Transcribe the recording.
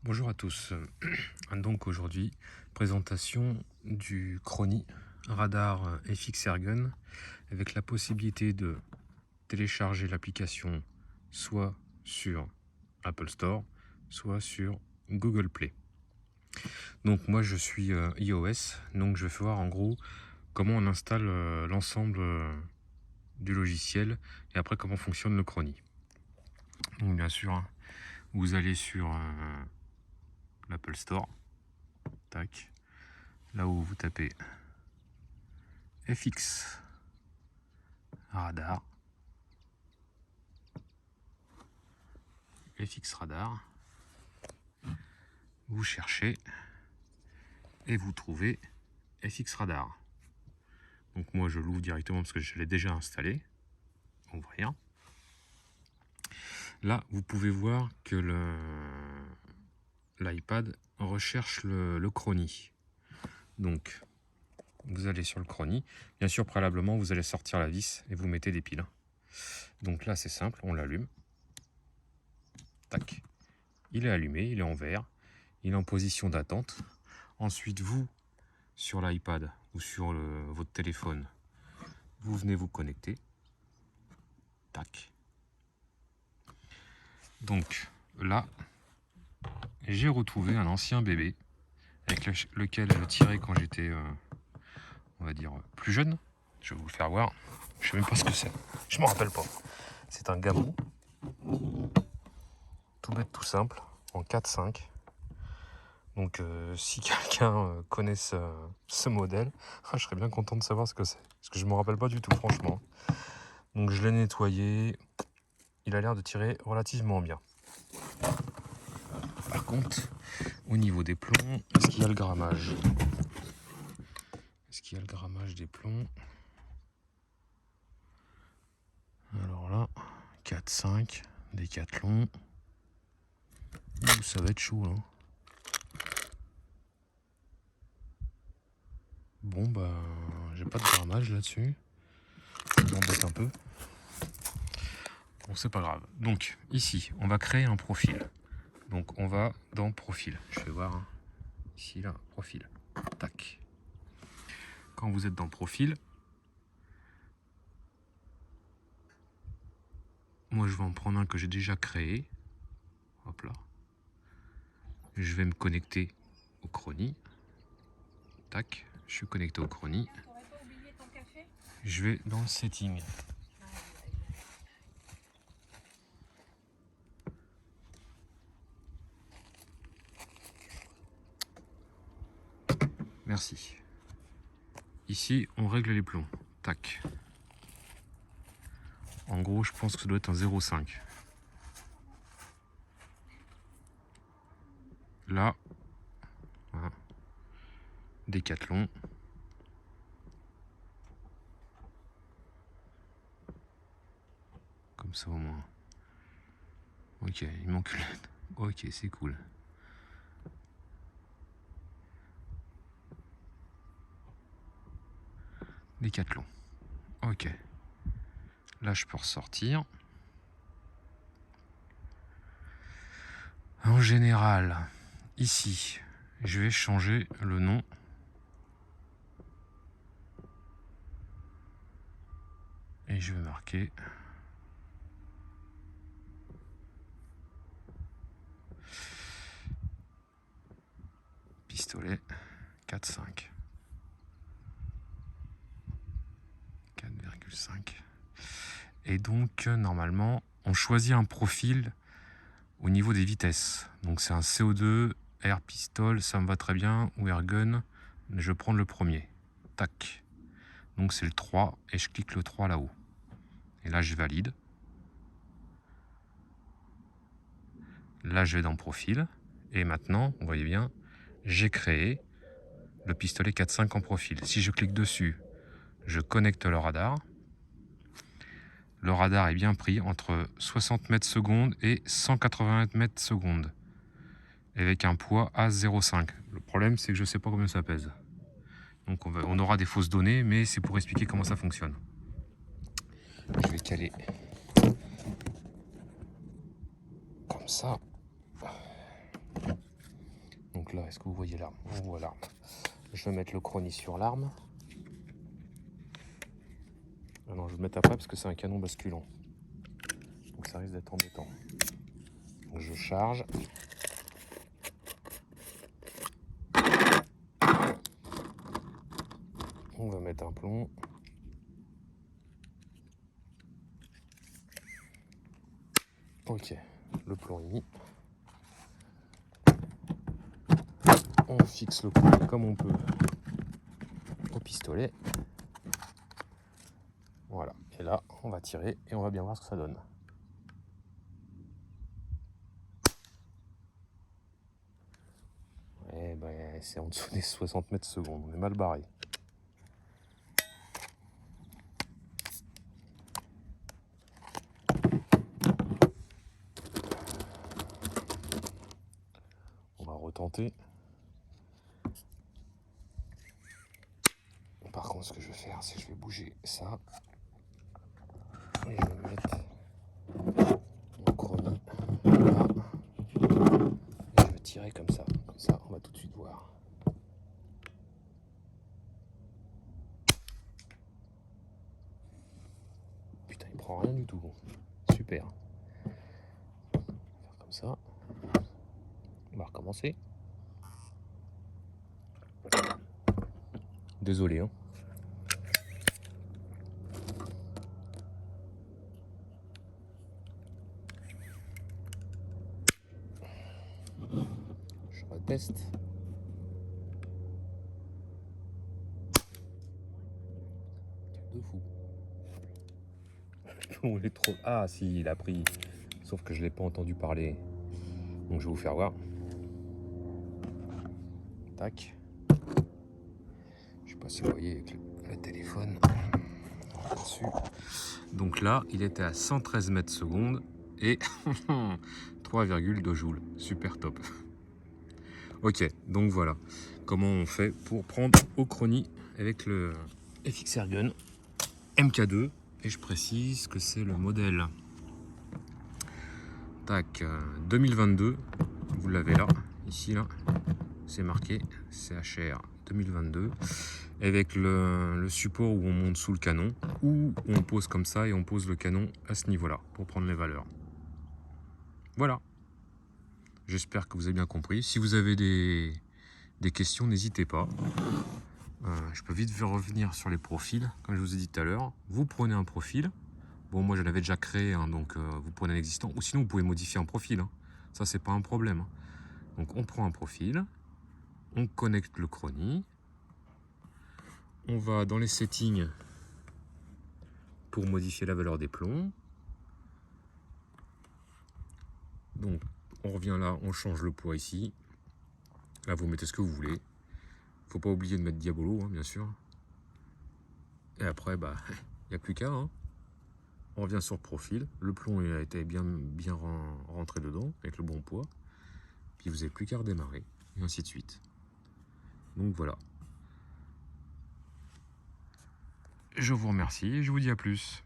Bonjour à tous. Donc aujourd'hui, présentation du Chrony radar FX Airgun avec la possibilité de télécharger l'application soit sur Apple Store, soit sur Google Play. Donc moi je suis iOS, donc je vais voir en gros comment on installe l'ensemble du logiciel et après comment fonctionne le Chrony. Donc bien sûr, hein, vous allez sur l'Apple Store. Tac. Là où vous tapez FX radar, vous cherchez et vous trouvez FX radar. Donc moi je l'ouvre directement parce que je l'ai déjà installé. Ouvrir. Là vous pouvez voir que l'iPad recherche le Chrony. Donc vous allez sur le Chrony. Bien sûr préalablement vous allez sortir la vis et vous mettez des piles. Donc là c'est simple, on l'allume. Tac. Il est allumé, il est en vert, il est en position d'attente. Ensuite vous, sur l'iPad ou sur votre téléphone, vous venez vous connecter. Tac. Donc là, j'ai retrouvé un ancien bébé avec lequel je tirais quand j'étais, on va dire, plus jeune. Je vais vous le faire voir. Je sais même pas ce que c'est. Je m'en rappelle pas. C'est un Gamou. Tout bête, tout simple, en 4.5. Donc si quelqu'un connaît ce modèle, je serais bien content de savoir ce que c'est. Parce que je me rappelle pas du tout, franchement. Donc je l'ai nettoyé. Il a l'air de tirer relativement bien. Par contre, au niveau des plombs, est-ce qu'il y a le grammage? Est-ce qu'il y a le grammage des plombs? Alors là, 4-5, Décathlon. Ça va être chaud là. Bon bah, j'ai pas de grammage là-dessus. Ça m'embête un peu. Bon, c'est pas grave. Donc ici, on va créer un profil. Donc on va dans profil. Je vais voir hein. Ici là, profil. Tac. Quand vous êtes dans profil, moi je vais en prendre un que j'ai déjà créé. Hop là. Je vais me connecter au Chrony. Tac. Je suis connecté au Chrony. Je vais dans le setting. Merci. Ici, on règle les plombs. Tac. En gros, je pense que ça doit être un 0,5. Là, voilà. Décathlon. Comme ça au moins. Ok, il manque une lettre. Ok, c'est cool. Décathlon. Ok. Là, je peux ressortir. En général, ici, je vais changer le nom. Et je vais marquer pistolet 4,5. 4,5. Et donc, normalement, on choisit un profil au niveau des vitesses. Donc, c'est un CO2, Air Pistol, ça me va très bien, ou Airgun. Je vais prendre le premier. Tac. Donc, c'est le 3 et je clique le 3 là-haut. Et là, je valide. Là, je vais dans profil. Et maintenant, vous voyez bien, j'ai créé le pistolet 4.5 en profil. Si je clique dessus, je connecte le radar. Le radar est bien pris entre 60 mètres secondes et 180 mètres secondes. Avec un poids à 0,5. Le problème, c'est que je ne sais pas combien ça pèse. Donc on aura des fausses données, mais c'est pour expliquer comment ça fonctionne. Je vais caler comme ça. Donc là, est-ce que vous voyez l'arme? On voit l'arme. Je vais mettre le chrony sur l'arme. Ah non, je vais le mettre après parce que c'est un canon basculant. Donc ça risque d'être embêtant. Donc je charge. On va mettre un plomb. Ok, le plomb est mis. On fixe le chrony comme on peut au pistolet. Voilà, et là on va tirer et on va bien voir ce que ça donne. Et ben, c'est en dessous des 60 mètres secondes, on est mal barré. On va retenter. Par contre, ce que je vais faire, c'est que je vais bouger ça. Et je vais mettre mon chrony là. Et je vais tirer comme ça. Comme ça, on va tout de suite voir. Putain, il prend rien du tout. Super. On va faire comme ça. On va recommencer. Désolé, hein. Je reteste. De fou. On est trop... Ah si, il a pris. Sauf que je ne l'ai pas entendu parler. Donc je vais vous faire voir. Tac. Je sais pas si vous voyez avec le téléphone. Dessus. Donc là, il était à 113 mètres secondes et 3,2 joules. Super top. Ok, donc voilà comment on fait pour prendre au chrony avec le FX Airgun MK2. Et je précise que c'est le modèle tac 2022. Vous l'avez là, ici là, c'est marqué CHR 2022 avec le support où on monte sous le canon ou on pose comme ça et on pose le canon à ce niveau là pour prendre les valeurs. Voilà, j'espère que vous avez bien compris. Si vous avez des questions, n'hésitez pas. Je peux vite revenir sur les profils comme je vous ai dit tout à l'heure. Vous prenez un profil. Bon, moi je l'avais déjà créé, hein, donc vous prenez l'existant, ou sinon vous pouvez modifier un profil, hein. Ça c'est pas un problème, hein. Donc on prend un profil, on connecte le chrony, on va dans les settings pour modifier la valeur des plombs. Donc on revient là, on change le poids ici. Là vous mettez ce que vous voulez. Faut pas oublier de mettre Diabolo, hein, bien sûr. Et après, bah, il n'y a plus qu'à, hein. On revient sur le profil. Le plomb il a été bien rentré dedans avec le bon poids. Puis vous n'avez plus qu'à redémarrer. Et ainsi de suite. Donc voilà. Je vous remercie et je vous dis à plus.